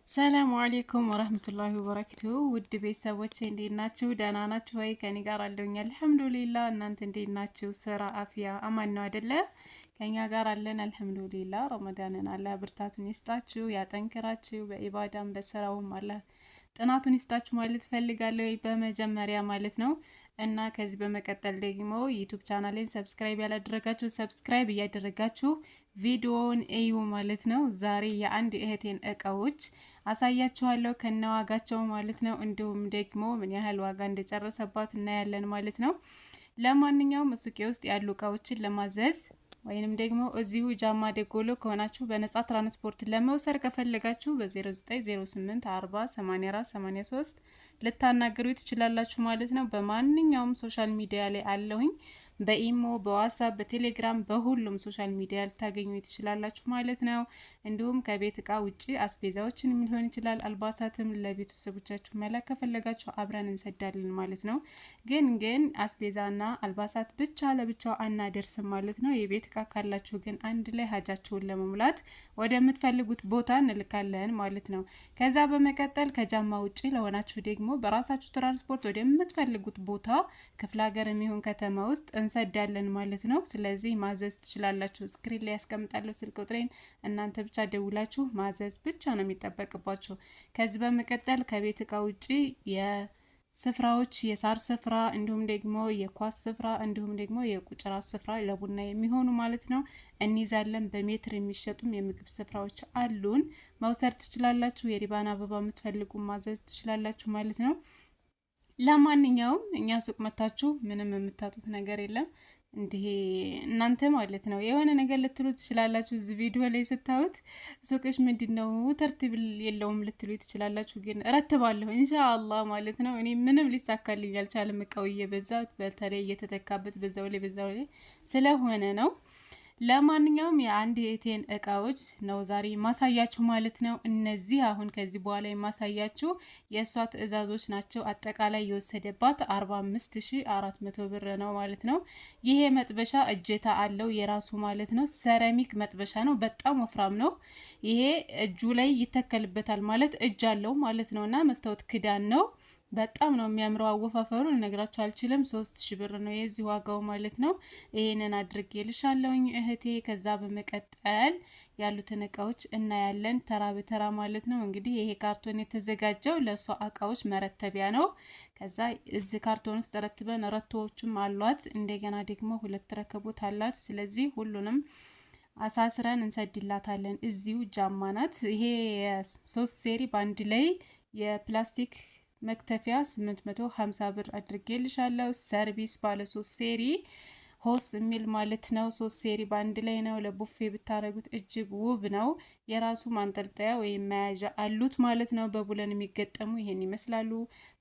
ሰላም አለይኩም ወራህመቱላሂ ወበረካቱሁ ውድ ቤተሰቦቼ እንዴት ናችሁ? ደህና ናችሁ ወይ? ከኔ ጋር አለሁኝ አልሐምዱሊላህ። እናንተ እንዴት ናችሁ? ስራ አፍያ አማን ነው አይደለ? ከኛ ጋር አለን አልሐምዱሊላህ። ረመዳንን አላህ ብርታቱን ይስጣችሁ፣ ያጠንክራችሁ፣ በኢባዳም በስራውም አላህ ጥናቱን ይስጣችሁ ማለት ፈልጋለሁ በመጀመሪያ ማለት ነው። እና ከዚህ በመቀጠል ደግሞ ዩቲዩብ ቻናሌን ሰብስክራይብ ያላደረጋችሁ ሰብስክራይብ እያደረጋችሁ ቪዲዮውን እዩ ማለት ነው። ዛሬ የአንድ እህቴን እቃዎች አሳያችኋለሁ ከነዋጋቸው ማለት ነው። እንዲሁም ደግሞ ምን ያህል ዋጋ እንደጨረሰባት እናያለን ማለት ነው። ለማንኛውም ሱቄ ውስጥ ያሉ እቃዎችን ለማዘዝ ወይንም ደግሞ እዚሁ ጃማ ደጎሎ ከሆናችሁ በነፃ ትራንስፖርት ለመውሰድ ከፈለጋችሁ በ0908 40 84 83 ልታናገሩ ትችላላችሁ ማለት ነው። በማንኛውም ሶሻል ሚዲያ ላይ አለሁኝ። በኢሞ፣ በዋትስአፕ፣ በቴሌግራም በሁሉም ሶሻል ሚዲያ ልታገኙ ትችላላችሁ ማለት ነው። እንዲሁም ከቤት እቃ ውጪ አስቤዛዎችን ሊሆን ይችላል፣ አልባሳትም ለቤተሰቦቻችሁ መላክ ከፈለጋችሁ አብረን እንሰዳለን ማለት ነው። ግን አስቤዛና አልባሳት ብቻ ለብቻው አናደርስም ማለት ነው። የቤት እቃ ካላችሁ ግን አንድ ላይ ሀጃችሁን ለመሙላት ወደምትፈልጉት ቦታ እንልካለን ማለት ነው። ከዛ በመቀጠል ከጃማ ውጪ ለሆናችሁ ደግሞ በራሳችሁ ትራንስፖርት ወደምትፈልጉት ቦታ ክፍለ ሀገር የሚሆን ከተማ ውስጥ እንሰዳለን ማለት ነው። ስለዚህ ማዘዝ ትችላላችሁ። ስክሪን ላይ ያስቀምጣለሁ ስልክ ቁጥሬን፣ እናንተ ብቻ ደውላችሁ ማዘዝ ብቻ ነው የሚጠበቅባችሁ። ከዚህ በመቀጠል ከቤት እቃ ውጪ የስፍራዎች የሳር ስፍራ እንዲሁም ደግሞ የኳስ ስፍራ እንዲሁም ደግሞ የቁጭራ ስፍራ ለቡና የሚሆኑ ማለት ነው እንይዛለን። በሜትር የሚሸጡም የምግብ ስፍራዎች አሉን፣ መውሰድ ትችላላችሁ። የሪባን አበባ የምትፈልጉ ማዘዝ ትችላላችሁ ማለት ነው። ለማንኛውም እኛ ሱቅ መታችሁ ምንም የምታጡት ነገር የለም። እንዲህ እናንተ ማለት ነው የሆነ ነገር ልትሉ ትችላላችሁ። እዚህ ቪዲዮ ላይ ስታዩት ሱቅሽ ምንድነው ተርቲብ የለውም ልትሉ ትችላላችሁ። ግን እረትባለሁ ኢንሻአላህ ማለት ነው። እኔ ምንም ሊሳካልኝ አልቻለም። እቃው እየበዛ በተለይ እየተተካበት በዛው ላይ ስለሆነ ነው። ለማንኛውም የአንድ እህቴን እቃዎች ነው ዛሬ ማሳያችሁ ማለት ነው። እነዚህ አሁን ከዚህ በኋላ የማሳያችሁ የእሷ ትዕዛዞች ናቸው። አጠቃላይ የወሰደባት 45400 ብር ነው ማለት ነው። ይሄ መጥበሻ እጀታ አለው የራሱ ማለት ነው። ሰራሚክ መጥበሻ ነው። በጣም ወፍራም ነው። ይሄ እጁ ላይ ይተከልበታል ማለት እጅ አለው ማለት ነው። እና መስታወት ክዳን ነው። በጣም ነው የሚያምረው። አወፋፈሩ ልነግራችሁ አልችልም። 3000 ብር ነው የዚህ ዋጋው ማለት ነው። ይሄንን አድርጌልሻለሁኝ እህቴ። ከዛ በመቀጠል ያሉትን እቃዎች እናያለን ተራ በተራ ማለት ነው። እንግዲህ ይሄ ካርቶን የተዘጋጀው ለሷ እቃዎች መረተቢያ ነው። ከዛ እዚህ ካርቶን ውስጥ ረትበን ረቶዎችም አሏት። እንደገና ደግሞ 2 ረከቦት አላት። ስለዚህ ሁሉንም አሳስረን እንሰድላታለን። እዚሁ ጃማናት። ይሄ 3 ሴሪ ባንድ ላይ የፕላስቲክ መክተፊያ 850 ብር አድርጌልሻለሁ። ሰርቪስ ባለ 3 ሴሪ ሆስ የሚል ማለት ነው። 3 ሴሪ ባንድ ላይ ነው። ለቡፌ ብታረጉት እጅግ ውብ ነው። የራሱ ማንጠልጠያ ወይም መያዣ አሉት ማለት ነው። በቡለን የሚገጠሙ ይሄን ይመስላሉ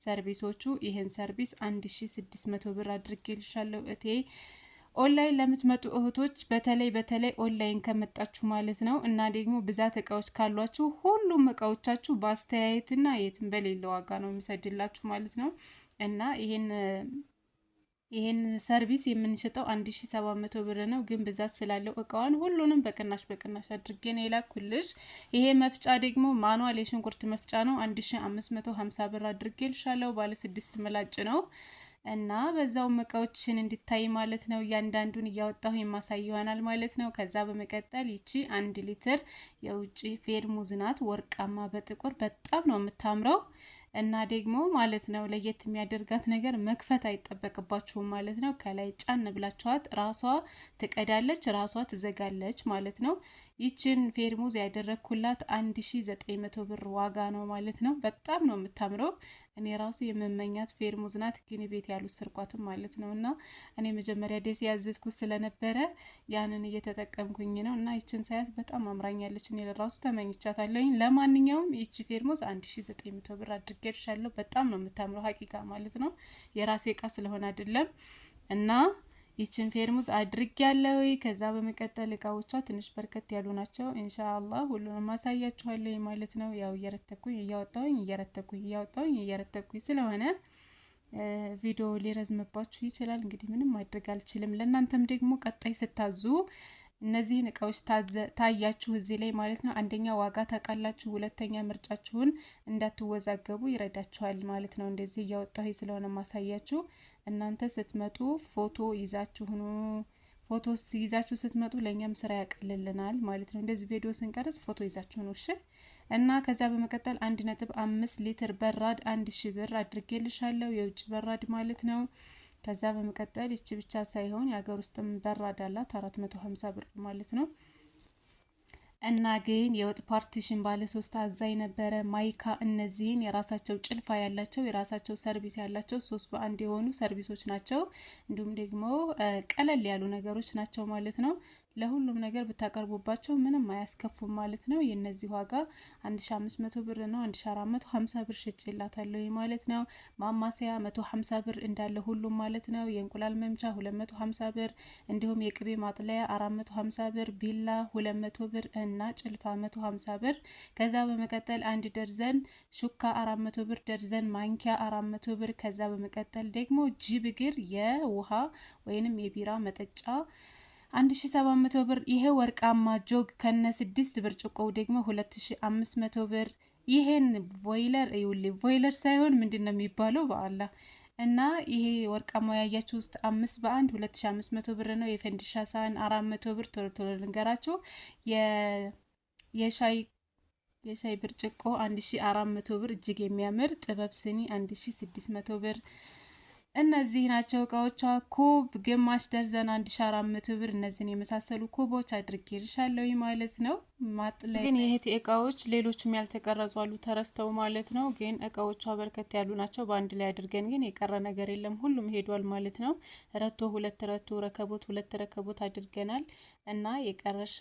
ሰርቪሶቹ። ይሄን ሰርቪስ 1600 ብር አድርጌልሻለሁ እቴ። ኦንላይን ለምትመጡ እህቶች በተለይ ኦንላይን ከመጣችሁ ማለት ነው እና ደግሞ ብዛት እቃዎች ካሏችሁ ሁሉም እቃዎቻችሁ በአስተያየትና የትም በሌለ ዋጋ ነው የሚሰድላችሁ ማለት ነው። እና ይሄን ሰርቪስ የምንሸጠው 1700 ብር ነው። ግን ብዛት ስላለው እቃዋን ሁሉንም በቅናሽ አድርጌ ነው የላኩልሽ። ይሄ መፍጫ ደግሞ ማኑዋል የሽንኩርት መፍጫ ነው። 1550 ብር አድርጌልሻለሁ። ባለ 6 ምላጭ ነው። እና በዛው እቃዎችን እንድታይ ማለት ነው። እያንዳንዱን እያወጣሁ የማሳይ ይሆናል ማለት ነው። ከዛ በመቀጠል ይቺ 1 ሊትር የውጪ ፌርሙዝ ናት። ወርቃማ በጥቁር በጣም ነው የምታምረው። እና ደግሞ ማለት ነው ለየት የሚያደርጋት ነገር መክፈት አይጠበቅባችሁም ማለት ነው። ከላይ ጫን ብላችኋት ራሷ ትቀዳለች፣ ራሷ ትዘጋለች ማለት ነው። ይችን ፌርሙዝ ያደረኩላት 1900 ብር ዋጋ ነው ማለት ነው። በጣም ነው የምታምረው። እኔ ራሱ የመመኛት ፌርሙዝ ናት፣ ግን ቤት ያሉት ስርቋትም ማለት ነው። እና እኔ መጀመሪያ ደስ ያዘዝኩት ስለነበረ ያንን እየተጠቀምኩኝ ነው። እና ይችን ሳያት በጣም አምራኛለች። እኔ ለራሱ ተመኝቻታለሁኝ። ለማንኛውም ይቺ ፌርሙዝ 1900 ብር አድርጌልሻለሁ። በጣም ነው የምታምረው ሀቂቃ ማለት ነው። የራሴ እቃ ስለሆነ አይደለም። እና ይችን ፌርሙዝ አድርጌያለሁ። ከዛ በመቀጠል እቃዎቿ ትንሽ በርከት ያሉ ናቸው። ኢንሻአላህ ሁሉንም ማሳያችኋለሁ ማለት ነው። ያው እየረተኩኝ እያወጣሁኝ ስለሆነ ቪዲዮ ሊረዝምባችሁ ይችላል። እንግዲህ ምንም ማድረግ አልችልም። ለእናንተም ደግሞ ቀጣይ ስታዙ እነዚህን እቃዎች ታያችሁ እዚህ ላይ ማለት ነው። አንደኛ ዋጋ ታውቃላችሁ፣ ሁለተኛ ምርጫችሁን እንዳትወዛገቡ ይረዳችኋል ማለት ነው። እንደዚህ እያወጣሁ ስለሆነ ማሳያችሁ እናንተ ስትመጡ ፎቶ ይዛችሁ ነው። ፎቶ ይዛችሁ ስትመጡ ለኛም ስራ ያቀልልናል ማለት ነው። እንደዚህ ቪዲዮ ስንቀርጽ ፎቶ ይዛችሁ ነው እሺ። እና ከዛ በመቀጠል 1.5 ሊትር በራድ 1000 ብር አድርጌልሻለሁ፣ የውጭ በራድ ማለት ነው። ከዛ በመቀጠል እቺ ብቻ ሳይሆን የሀገር ውስጥም በራድ አላት 450 ብር ማለት ነው። እና ግን የወጥ ፓርቲሽን ባለ 3 አዛኝ ነበረ ማይካ። እነዚህን የራሳቸው ጭልፋ ያላቸው የራሳቸው ሰርቪስ ያላቸው 3 በአንድ የሆኑ ሰርቪሶች ናቸው። እንዲሁም ደግሞ ቀለል ያሉ ነገሮች ናቸው ማለት ነው። ለሁሉም ነገር ብታቀርቡባቸው ምንም አያስከፉም ማለት ነው። የነዚህ ዋጋ 1500 ብር ነው። 1450 ብር ሸጬላታለሁ ማለት ነው። ማማሰያ 150 ብር እንዳለ ሁሉም ማለት ነው። የእንቁላል መምቻ 250 ብር፣ እንዲሁም የቅቤ ማጥለያ 450 ብር፣ ቢላ 200 ብር እና ጭልፋ 150 ብር። ከዛ በመቀጠል 1 ደርዘን ሹካ 400 ብር፣ ደርዘን ማንኪያ 400 ብር። ከዛ በመቀጠል ደግሞ ጅብ እግር የውሃ ወይንም የቢራ መጠጫ 1700 ብር። ይሄ ወርቃማ ጆግ ከነ 6 ብርጭቆው ደግሞ 2500 ብር። ይሄን ቮይለር ቮይለር ሳይሆን ምንድነው የሚባለው በአላ እና ይሄ ወርቃማ ያያችሁ ውስጥ 5 በ1 2500 ብር ነው። የፈንዲሻ ሳህን 400 ብር። ቶሎ ቶሎ ልንገራችሁ። የሻይ ብርጭቆ 1400 ብር። እጅግ የሚያምር ጥበብ ስኒ 1600 ብር። እነዚህ ናቸው እቃዎቿ። ኩብ ግማሽ ደርዘን 1400 ብር። እነዚህን የመሳሰሉ ኩቦች አድርጌልሻለሁ ማለት ነው። ማጥለያ ግን ይሄ እቃዎች ሌሎችም ያልተቀረጹ አሉ ተረስተው ማለት ነው። ግን እቃዎቿ በርከት ያሉ ናቸው። በአንድ ላይ አድርገን ግን የቀረ ነገር የለም፣ ሁሉም ሄዷል ማለት ነው። ረቶ 2 ረቶ፣ ረከቦት 2 ረከቦት አድርገናል እና የቀረሽ